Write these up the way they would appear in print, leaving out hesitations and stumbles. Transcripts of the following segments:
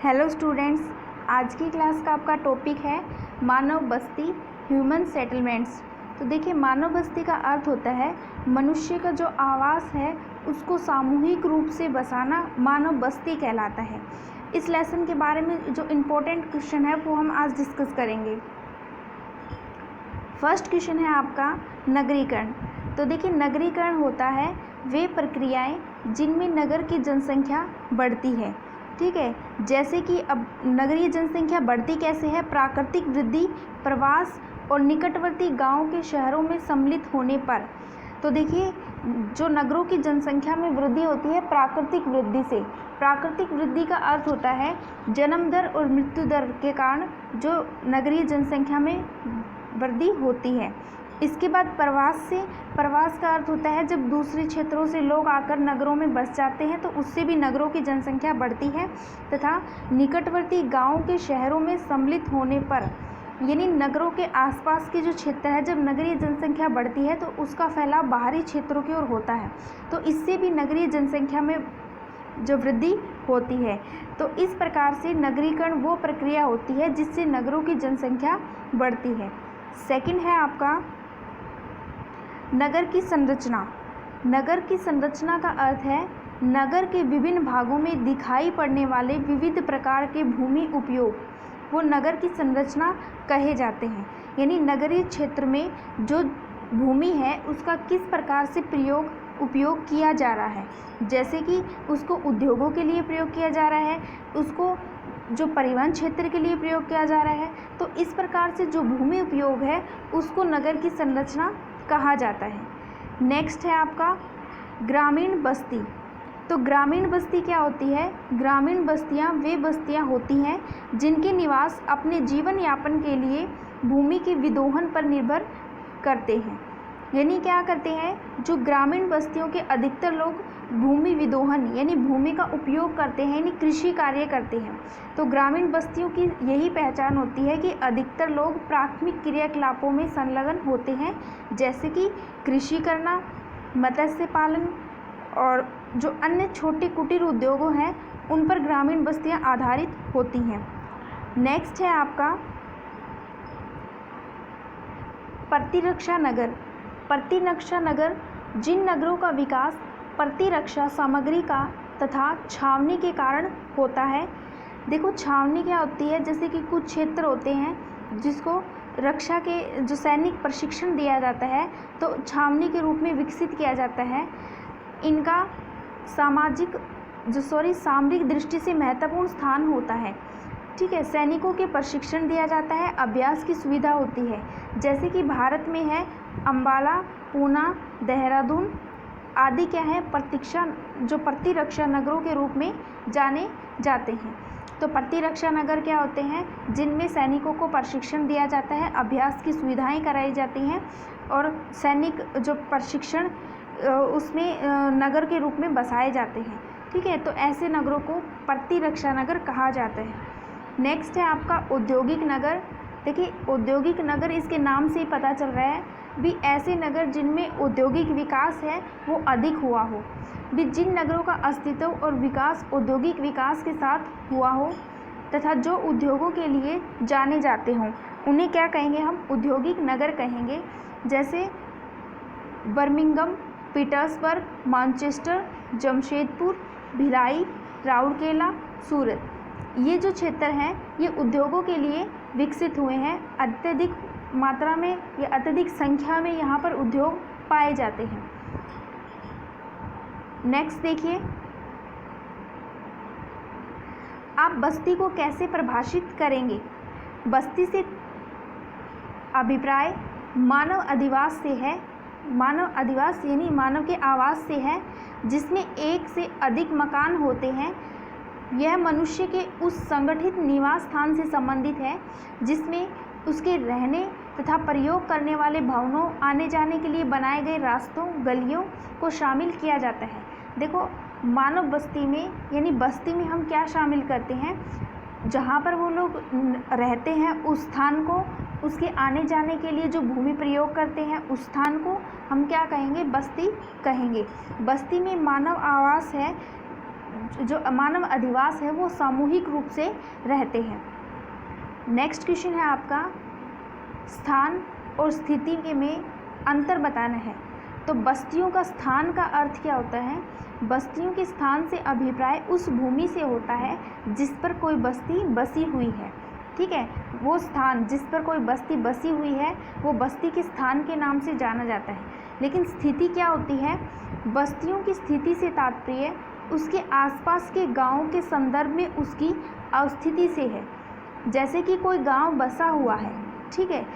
Hello students, आज की class का आपका टॉपिक है मानव बस्ती ह्यूमन सेटलमेंट्स। तो देखिए, मानव बस्ती का अर्थ होता है मनुष्य का जो आवास है उसको सामूहिक रूप से बसाना मानव बस्ती कहलाता है। इस लेसन के बारे में जो इम्पोर्टेंट क्वेश्चन है वो हम आज डिस्कस करेंगे। फर्स्ट क्वेश्चन है आपका नगरीकरण। तो देखिए, नगरीकरण होता है वे प्रक्रियाएं जिनमें नगर की जनसंख्या बढ़ती है। ठीक है, जैसे कि अब नगरीय जनसंख्या बढ़ती कैसे है? प्राकृतिक वृद्धि, प्रवास और निकटवर्ती गांवों के शहरों में सम्मिलित होने पर। तो देखिए, जो नगरों की जनसंख्या में वृद्धि होती है प्राकृतिक वृद्धि से। प्राकृतिक वृद्धि का अर्थ होता है जन्म दर और मृत्यु दर के कारण जो नगरीय जनसंख्या में वृद्धि होती है। इसके बाद प्रवास से, प्रवास का अर्थ होता है जब दूसरे क्षेत्रों से लोग आकर नगरों में बस जाते हैं तो उससे भी नगरों की जनसंख्या बढ़ती है। तथा निकटवर्ती गांवों के शहरों में सम्मिलित होने पर, यानी नगरों के आसपास के जो क्षेत्र है, जब नगरीय जनसंख्या बढ़ती है तो उसका फैलाव बाहरी क्षेत्रों की ओर होता है, तो इससे भी नगरीय जनसंख्या में जो वृद्धि होती है। तो इस प्रकार से नगरीकरण वो प्रक्रिया होती है जिससे नगरों की जनसंख्या बढ़ती है। सेकंड है आपका नगर की संरचना। नगर की संरचना का अर्थ है नगर के विभिन्न भागों में दिखाई पड़ने वाले विविध प्रकार के भूमि उपयोग, वो नगर की संरचना कहे जाते हैं। यानी नगरीय क्षेत्र में जो भूमि है उसका किस प्रकार से उपयोग किया जा रहा है, जैसे कि उसको उद्योगों के लिए प्रयोग किया जा रहा है, उसको जो परिवहन क्षेत्र के लिए प्रयोग किया जा रहा है। तो इस प्रकार से जो भूमि उपयोग है उसको नगर की संरचना कहा जाता है। नेक्स्ट है आपका ग्रामीण बस्ती। तो ग्रामीण बस्ती क्या होती है? ग्रामीण बस्तियां वे बस्तियां होती हैं जिनके निवास अपने जीवन यापन के लिए भूमि के विदोहन पर निर्भर करते हैं। यानी क्या करते हैं, जो ग्रामीण बस्तियों के अधिकतर लोग भूमि विदोहन यानी भूमि का उपयोग करते हैं, यानी कृषि कार्य करते हैं। तो ग्रामीण बस्तियों की यही पहचान होती है कि अधिकतर लोग प्राथमिक क्रियाकलापों में संलग्न होते हैं, जैसे कि कृषि करना, मत्स्य पालन और जो अन्य छोटे कुटीर उद्योगों हैं उन पर ग्रामीण बस्तियां आधारित होती हैं। नेक्स्ट है आपका प्रतिरक्षा नगर। प्रतिरक्षा नगर जिन नगरों का विकास प्रतिरक्षा सामग्री का तथा छावनी के कारण होता है। देखो, छावनी क्या होती है, जैसे कि कुछ क्षेत्र होते हैं जिसको रक्षा के जो सैनिक प्रशिक्षण दिया जाता है तो छावनी के रूप में विकसित किया जाता है। इनका सामरिक दृष्टि से महत्वपूर्ण स्थान होता है। ठीक है, सैनिकों के प्रशिक्षण दिया जाता है, अभ्यास की सुविधा होती है, जैसे कि भारत में है अंबाला, पूना, देहरादून आदि क्या है प्रतिरक्षा नगरों के रूप में जाने जाते हैं। तो प्रतिरक्षा नगर क्या होते हैं, जिनमें सैनिकों को प्रशिक्षण दिया जाता है, अभ्यास की सुविधाएं कराई जाती हैं और सैनिक जो प्रशिक्षण उसमें नगर के रूप में बसाए जाते हैं। ठीक है, तो ऐसे नगरों को प्रतिरक्षा नगर कहा जाता है। नेक्स्ट है आपका औद्योगिक नगर। देखिए, औद्योगिक नगर इसके नाम से ही पता चल रहा है भी ऐसे नगर जिनमें औद्योगिक विकास है वो अधिक हुआ हो, भी जिन नगरों का अस्तित्व और विकास औद्योगिक विकास के साथ हुआ हो तथा जो उद्योगों के लिए जाने जाते हों, उन्हें क्या कहेंगे? हम औद्योगिक नगर कहेंगे। जैसे Birmingham, Petersburg, Manchester, Jamshedpur, Bhilai, Rourkela, Surat, ये जो क्षेत्र हैं ये उद्योगों के लिए विकसित हुए हैं। अत्यधिक मात्रा में या अत्यधिक संख्या में यहाँ पर उद्योग पाए जाते हैं। नेक्स्ट देखिए, आप बस्ती को कैसे परिभाषित करेंगे? बस्ती से अभिप्राय मानव अधिवास से है। मानव अधिवास यानी मानव के आवास से है जिसमें एक से अधिक मकान होते हैं। यह मनुष्य के उस संगठित निवास स्थान से संबंधित है जिसमें उसके रहने तथा प्रयोग करने वाले भवनों, आने जाने के लिए बनाए गए रास्तों, गलियों को शामिल किया जाता है। देखो, मानव बस्ती में यानी बस्ती में हम क्या शामिल करते हैं, जहाँ पर वो लोग रहते हैं उस स्थान को, उसके आने जाने के लिए जो भूमि प्रयोग करते हैं उस स्थान को हम क्या कहेंगे? बस्ती कहेंगे। बस्ती में मानव आवास है जो मानव अधिवास है वो सामूहिक रूप से रहते हैं। नेक्स्ट क्वेश्चन है आपका, स्थान और स्थिति के में अंतर बताना है। तो बस्तियों का स्थान का अर्थ क्या होता है? बस्तियों के स्थान से अभिप्राय उस भूमि से होता है जिस पर कोई बस्ती बसी हुई है। ठीक है, वो स्थान जिस पर कोई बस्ती बसी हुई है वो बस्ती के स्थान के नाम से जाना जाता है। लेकिन स्थिति क्या होती है? बस्तियों की स्थिति से तात्पर्य उसके आसपास के गांवों के संदर्भ में उसकी अवस्थिति से है। जैसे कि कोई गांव बसा हुआ है, ठीक है,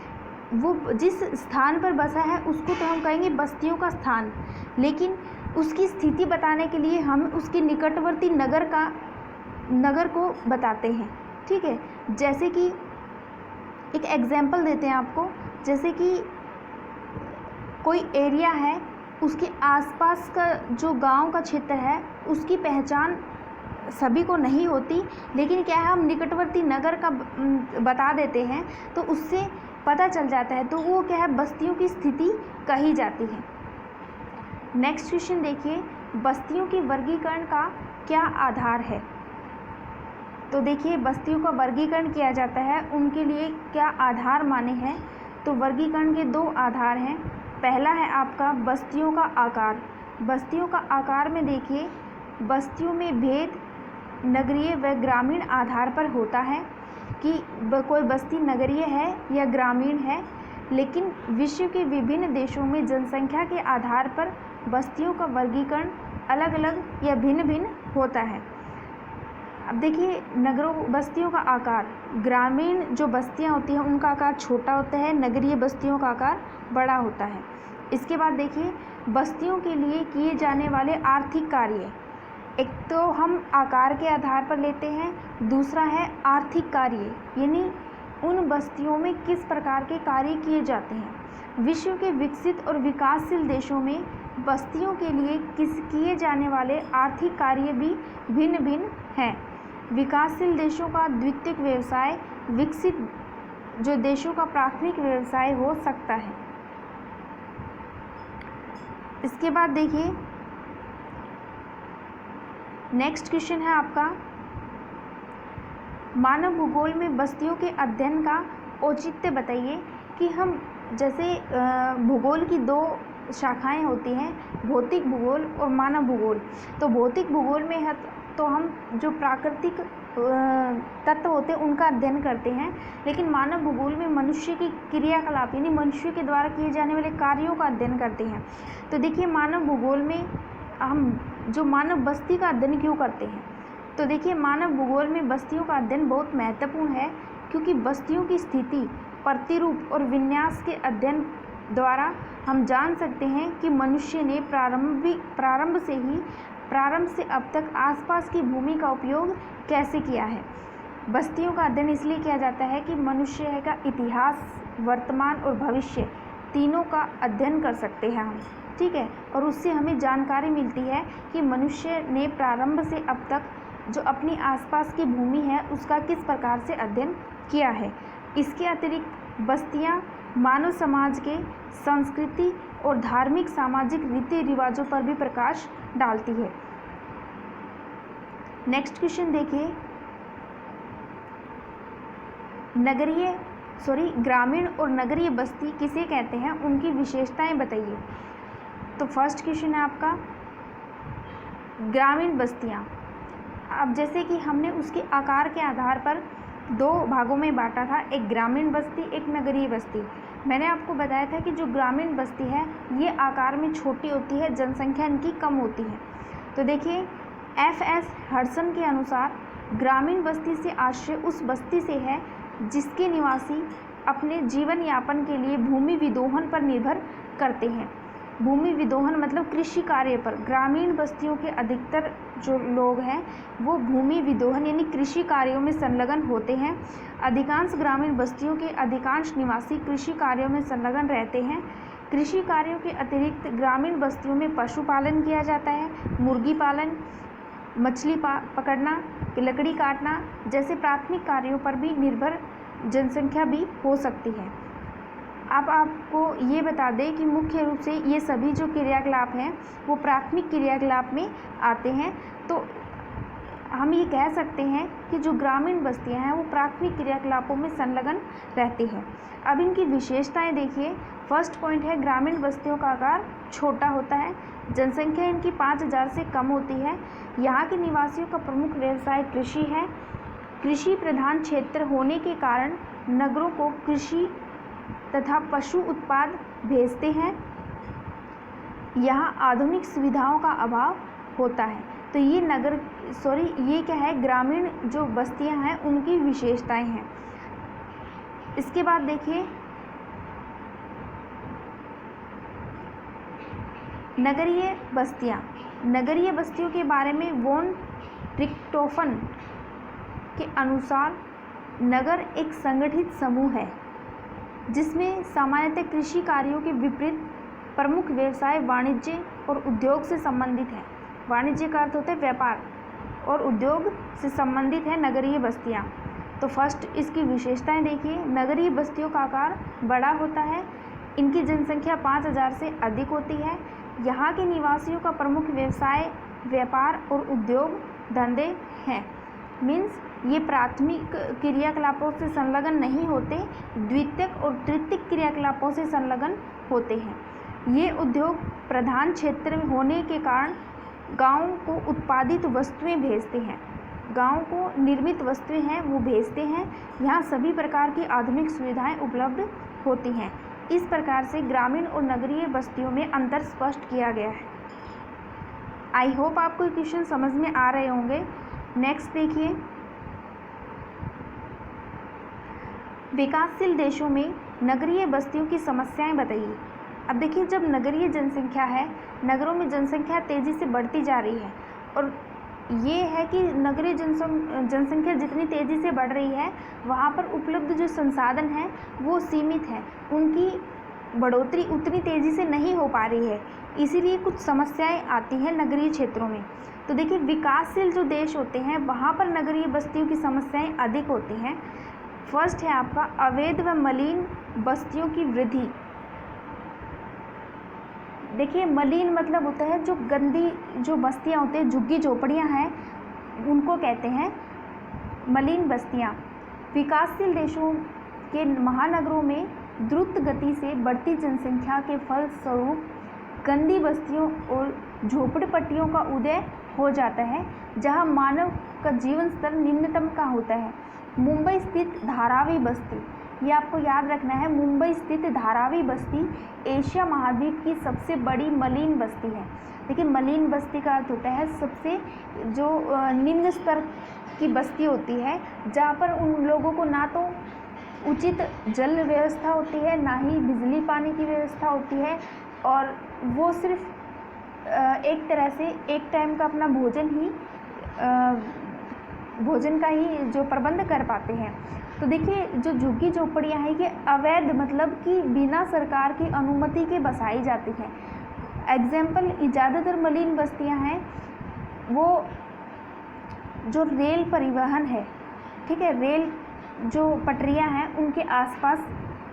वो जिस स्थान पर बसा है उसको तो हम कहेंगे बस्तियों का स्थान, लेकिन उसकी स्थिति बताने के लिए हम उसके निकटवर्ती नगर को बताते हैं। ठीक है, जैसे कि एक एग्जाम्पल देते हैं आपको, जैसे कि कोई एरिया है, उसके आसपास का जो गांव का क्षेत्र है उसकी पहचान सभी को नहीं होती, लेकिन क्या है हम निकटवर्ती नगर का बता देते हैं तो उससे पता चल जाता है, तो वो क्या है बस्तियों की स्थिति कही जाती है। नेक्स्ट क्वेश्चन देखिए, बस्तियों के वर्गीकरण का क्या आधार है? तो देखिए बस्तियों का वर्गीकरण किया जाता है, उनके लिए क्या आधार माने हैं? तो वर्गीकरण के दो आधार हैं। पहला है आपका बस्तियों का आकार। बस्तियों का आकार में देखिए बस्तियों में भेद नगरीय व ग्रामीण आधार पर होता है कि कोई बस्ती नगरीय है या ग्रामीण है, लेकिन विश्व के विभिन्न देशों में जनसंख्या के आधार पर बस्तियों का वर्गीकरण अलग अलग या भिन्न भिन्न होता है। अब देखिए बस्तियों का आकार, ग्रामीण जो बस्तियां होती हैं उनका आकार छोटा होता है, नगरीय बस्तियों का आकार बड़ा होता है। इसके बाद देखिए बस्तियों के लिए किए जाने वाले आर्थिक कार्य, एक तो हम आकार के आधार पर लेते हैं, दूसरा है आर्थिक कार्य, यानी उन बस्तियों में किस प्रकार के कार्य किए जाते हैं। विश्व के विकसित और विकासशील देशों में बस्तियों के लिए किए जाने वाले आर्थिक कार्य भी भिन्न भिन्न हैं। विकासशील देशों का द्वितीयक व्यवसाय विकसित जो देशों का प्राथमिक व्यवसाय हो सकता है। इसके बाद देखिए नेक्स्ट क्वेश्चन है आपका, मानव भूगोल में बस्तियों के अध्ययन का औचित्य बताइए। कि हम जैसे भूगोल की दो शाखाएं होती हैं, भौतिक भूगोल और मानव भूगोल। तो भौतिक भूगोल में है तो हम जो प्राकृतिक तत्व होते हैं उनका अध्ययन करते हैं, लेकिन मानव भूगोल में मनुष्य की क्रियाकलाप यानी मनुष्य के द्वारा किए जाने वाले कार्यों का अध्ययन करते हैं। तो देखिए मानव भूगोल में हम जो मानव बस्ती का अध्ययन क्यों करते हैं? तो देखिए मानव भूगोल में बस्तियों का अध्ययन बहुत महत्वपूर्ण है, क्योंकि बस्तियों की स्थिति, प्रतिरूप और विन्यास के अध्ययन द्वारा हम जान सकते हैं कि मनुष्य ने प्रारंभ से अब तक आसपास की भूमि का उपयोग कैसे किया है। बस्तियों का अध्ययन इसलिए किया जाता है कि मनुष्य का इतिहास, वर्तमान और भविष्य तीनों का अध्ययन कर सकते हैं हम, ठीक है, और उससे हमें जानकारी मिलती है कि मनुष्य ने प्रारंभ से अब तक जो अपनी आसपास की भूमि है उसका किस प्रकार से अध्ययन किया है। इसके अतिरिक्त बस्तियां मानव समाज के संस्कृति और धार्मिक सामाजिक रीति रिवाजों पर भी प्रकाश डालती है। नेक्स्ट क्वेश्चन देखिए, ग्रामीण और नगरीय बस्ती किसे कहते हैं, उनकी विशेषताएं बताइए। तो फर्स्ट क्वेश्चन है आपका ग्रामीण बस्तियां। अब जैसे कि हमने उसके आकार के आधार पर दो भागों में बांटा था, एक ग्रामीण बस्ती, एक नगरीय बस्ती। मैंने आपको बताया था कि जो ग्रामीण बस्ती है ये आकार में छोटी होती है, जनसंख्या इनकी कम होती है। तो देखिए एफ.एस. हडसन के अनुसार ग्रामीण बस्ती से आश्रय उस बस्ती से है जिसके निवासी अपने जीवन यापन के लिए भूमि विदोहन पर निर्भर करते हैं। भूमि विदोहन मतलब कृषि कार्य पर। ग्रामीण बस्तियों के अधिकतर जो लोग हैं वो भूमि विदोहन यानी कृषि कार्यों में संलग्न होते हैं। अधिकांश ग्रामीण बस्तियों के अधिकांश निवासी कृषि कार्यों में संलग्न रहते हैं। कृषि कार्यों के अतिरिक्त ग्रामीण बस्तियों में पशुपालन किया जाता है, मुर्गी पालन, मछली पकड़ना, लकड़ी काटना जैसे प्राथमिक कार्यों पर भी निर्भर जनसंख्या भी हो सकती है। अब आपको ये बता दें कि मुख्य रूप से ये सभी जो क्रियाकलाप हैं वो प्राथमिक क्रियाकलाप में आते हैं। तो हम ये कह सकते हैं कि जो ग्रामीण बस्तियां हैं वो प्राथमिक क्रियाकलापों में संलग्न रहती हैं। अब इनकी विशेषताएं देखिए। फर्स्ट पॉइंट है, ग्रामीण बस्तियों का आकार छोटा होता है, जनसंख्या इनकी 5000 से कम होती है। यहाँ के निवासियों का प्रमुख व्यवसाय कृषि है। कृषि प्रधान क्षेत्र होने के कारण नगरों को कृषि तथा पशु उत्पाद भेजते हैं। यहाँ आधुनिक सुविधाओं का अभाव होता है। तो ये ये क्या है, ग्रामीण जो बस्तियां हैं उनकी विशेषताएं हैं। इसके बाद देखिए नगरीय बस्तियां। नगरीय बस्तियों के बारे में वॉन रिक्टोफन के अनुसार नगर एक संगठित समूह है जिसमें सामान्यतः कृषि कार्यों के विपरीत प्रमुख व्यवसाय वाणिज्य और उद्योग से संबंधित है। वाणिज्य का अर्थ होता है व्यापार, और उद्योग से संबंधित है नगरीय बस्तियां। तो फर्स्ट इसकी विशेषताएं देखिए। नगरीय बस्तियों का आकार बड़ा होता है, इनकी जनसंख्या 5000 से अधिक होती है। यहाँ के निवासियों का प्रमुख व्यवसाय व्यापार और उद्योग धंधे हैं। मीन्स ये प्राथमिक क्रियाकलापों से संलग्न नहीं होते, द्वितीयक और तृतीयक क्रियाकलापों से संलग्न होते हैं। ये उद्योग प्रधान क्षेत्र होने के कारण गाँव को उत्पादित वस्तुएं भेजते हैं, गाँव को निर्मित वस्तुएं हैं वो भेजते हैं। यहाँ सभी प्रकार की आधुनिक सुविधाएं उपलब्ध होती हैं। इस प्रकार से ग्रामीण और नगरीय बस्तियों में अंतर स्पष्ट किया गया है। आई होप आपको ये क्वेश्चन समझ में आ रहे होंगे। नेक्स्ट देखिए, विकासशील देशों में नगरीय बस्तियों की समस्याएं बताइए। अब देखिए, जब नगरीय जनसंख्या है, नगरों में जनसंख्या तेज़ी से बढ़ती जा रही है, और ये है कि नगरीय जनसंख्या जितनी तेज़ी से बढ़ रही है वहाँ पर उपलब्ध जो संसाधन हैं वो सीमित हैं, उनकी बढ़ोतरी उतनी तेज़ी से नहीं हो पा रही है, इसीलिए कुछ समस्याएं आती हैं नगरीय क्षेत्रों में। तो देखिए, विकासशील जो देश होते हैं वहाँ पर नगरीय बस्तियों की समस्याएं अधिक होती हैं। फर्स्ट है आपका अवैध व मलिन बस्तियों की वृद्धि। देखिए, मलिन मतलब होता है जो गंदी जो बस्तियां होती हैं, झुग्गी झोपड़ियां हैं, उनको कहते हैं मलिन बस्तियां। विकासशील देशों के महानगरों में द्रुत गति से बढ़ती जनसंख्या के फलस्वरूप गंदी बस्तियों और झोपड़पट्टियों का उदय हो जाता है, जहां मानव का जीवन स्तर निम्नतम का होता है। मुंबई स्थित धारावी बस्ती, ये आपको याद रखना है, मुंबई स्थित धारावी बस्ती एशिया महाद्वीप की सबसे बड़ी मलिन बस्ती है। देखिए, मलिन बस्ती का अर्थ होता है सबसे जो निम्न स्तर की बस्ती होती है, जहाँ पर उन लोगों को ना तो उचित जल व्यवस्था होती है, ना ही बिजली पानी की व्यवस्था होती है, और वो सिर्फ एक तरह से एक टाइम का अपना भोजन का ही जो प्रबंध कर पाते हैं। तो देखिए, जो झुग्गी झोपड़ियाँ हैं ये अवैध मतलब कि बिना सरकार की अनुमति के बसाई जाती हैं। एग्जाम्पल, ज़्यादातर मलिन बस्तियाँ हैं वो जो रेल परिवहन है, ठीक है, रेल जो पटरियाँ हैं उनके आसपास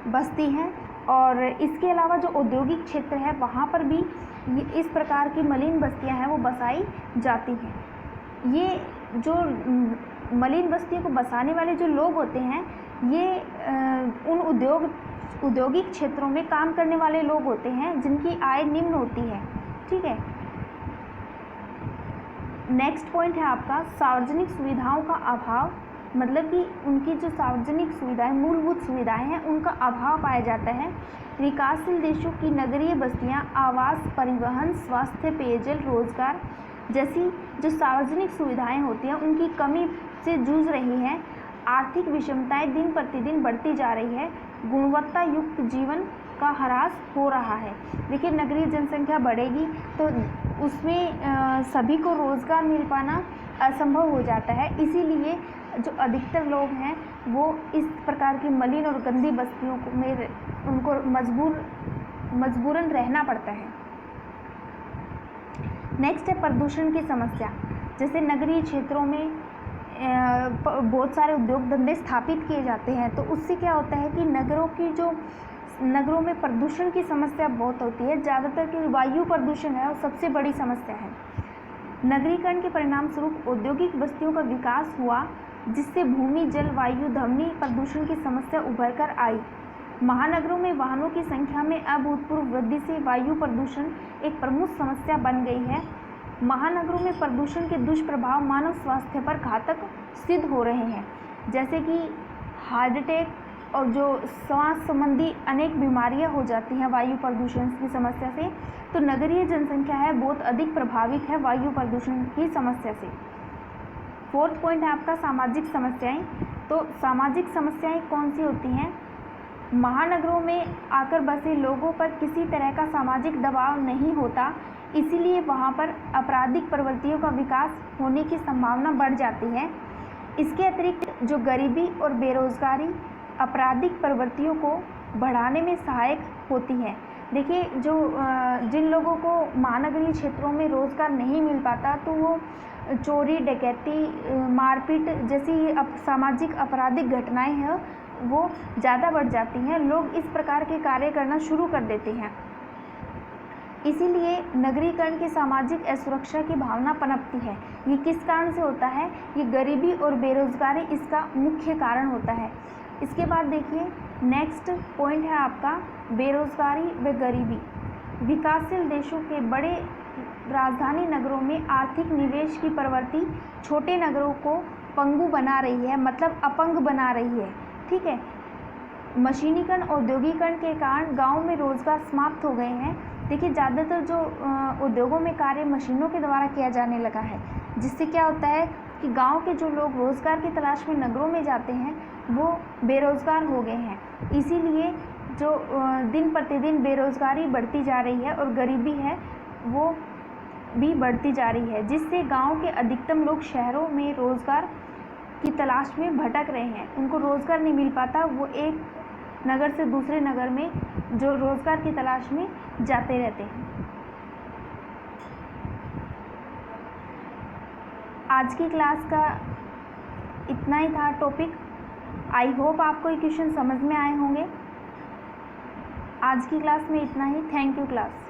बस्ती हैं, और इसके अलावा जो औद्योगिक क्षेत्र है वहाँ पर भी इस प्रकार की मलिन बस्तियाँ हैं वो बसाई जाती हैं। ये जो मलिन बस्तियों को बसाने वाले जो लोग होते हैं ये उन औद्योगिक क्षेत्रों में काम करने वाले लोग होते हैं जिनकी आय निम्न होती है, ठीक है। नेक्स्ट पॉइंट है आपका सार्वजनिक सुविधाओं का अभाव, मतलब कि उनकी जो सार्वजनिक सुविधाएं, मूलभूत सुविधाएं हैं उनका अभाव पाया जाता है। विकासशील देशों की नगरीय बस्तियां आवास, परिवहन, स्वास्थ्य, पेयजल, रोजगार जैसी जो सार्वजनिक सुविधाएं होती हैं उनकी कमी से जूझ रही हैं। आर्थिक विषमताएं दिन प्रतिदिन बढ़ती जा रही है। गुणवत्ता युक्त जीवन का ह्रास हो रहा है। देखिए, नगरीय जनसंख्या बढ़ेगी तो उसमें सभी को रोज़गार मिल पाना असंभव हो जाता है, इसीलिए जो अधिकतर लोग हैं वो इस प्रकार की मलिन और गंदी बस्तियों में उनको मजबूरन रहना पड़ता है। नेक्स्ट है प्रदूषण की समस्या। जैसे नगरीय क्षेत्रों में बहुत सारे उद्योग धंधे स्थापित किए जाते हैं, तो उससे क्या होता है कि नगरों में प्रदूषण की समस्या बहुत होती है। ज़्यादातर की वायु प्रदूषण है और सबसे बड़ी समस्या है। नगरीकरण के परिणाम स्वरूप औद्योगिक बस्तियों का विकास हुआ, जिससे भूमि, जल, वायु, ध्वनि प्रदूषण की समस्या उभर कर आई। महानगरों में वाहनों की संख्या में अभूतपूर्व वृद्धि से वायु प्रदूषण एक प्रमुख समस्या बन गई है। महानगरों में प्रदूषण के दुष्प्रभाव मानव स्वास्थ्य पर घातक सिद्ध हो रहे हैं, जैसे कि हार्ट अटैक और जो श्वास संबंधी अनेक बीमारियां हो जाती हैं वायु प्रदूषण की समस्या से। तो नगरीय जनसंख्या है बहुत अधिक प्रभावित है वायु प्रदूषण की समस्या से। फोर्थ पॉइंट है आपका सामाजिक समस्याएं। तो सामाजिक समस्याएं कौन सी होती हैं? महानगरों में आकर बसे लोगों पर किसी तरह का सामाजिक दबाव नहीं होता, इसीलिए वहाँ पर आपराधिक प्रवृत्तियों का विकास होने की संभावना बढ़ जाती है। इसके अतिरिक्त जो गरीबी और बेरोजगारी आपराधिक प्रवृत्तियों को बढ़ाने में सहायक होती है। देखिए, जिन लोगों को महानगरीय क्षेत्रों में रोज़गार नहीं मिल पाता, तो वो चोरी, डकैती, मारपीट जैसी सामाजिक आपराधिक घटनाएं हैं वो ज़्यादा बढ़ जाती हैं। लोग इस प्रकार के कार्य करना शुरू कर देते हैं। इसीलिए नगरीकरण की सामाजिक असुरक्षा की भावना पनपती है। ये किस कारण से होता है? ये गरीबी और बेरोजगारी इसका मुख्य कारण होता है। इसके बाद देखिए, नेक्स्ट पॉइंट है आपका बेरोजगारी व गरीबी। विकासशील देशों के बड़े राजधानी नगरों में आर्थिक निवेश की प्रवृत्ति छोटे नगरों को पंगु बना रही है, मतलब अपंग बना रही है। ठीक है। मशीनीकरण, औद्योगिकरण के कारण गांव में रोजगार समाप्त हो गए हैं। देखिए, ज़्यादातर जो उद्योगों में कार्य मशीनों के द्वारा किया जाने लगा है, जिससे क्या होता है कि गांव के जो लोग रोज़गार की तलाश में नगरों में जाते हैं वो बेरोज़गार हो गए हैं। इसीलिए जो दिन प्रतिदिन बेरोज़गारी बढ़ती जा रही है और गरीबी है वो भी बढ़ती जा रही है, जिससे गांव के अधिकतम लोग शहरों में रोज़गार की तलाश में भटक रहे हैं। उनको रोज़गार नहीं मिल पाता, वो एक नगर से दूसरे नगर में जो रोज़गार की तलाश में जाते रहते हैं। आज की क्लास का इतना ही था टॉपिक। आई होप आपको ये क्वेश्चन समझ में आए होंगे। आज की क्लास में इतना ही। Thank you class.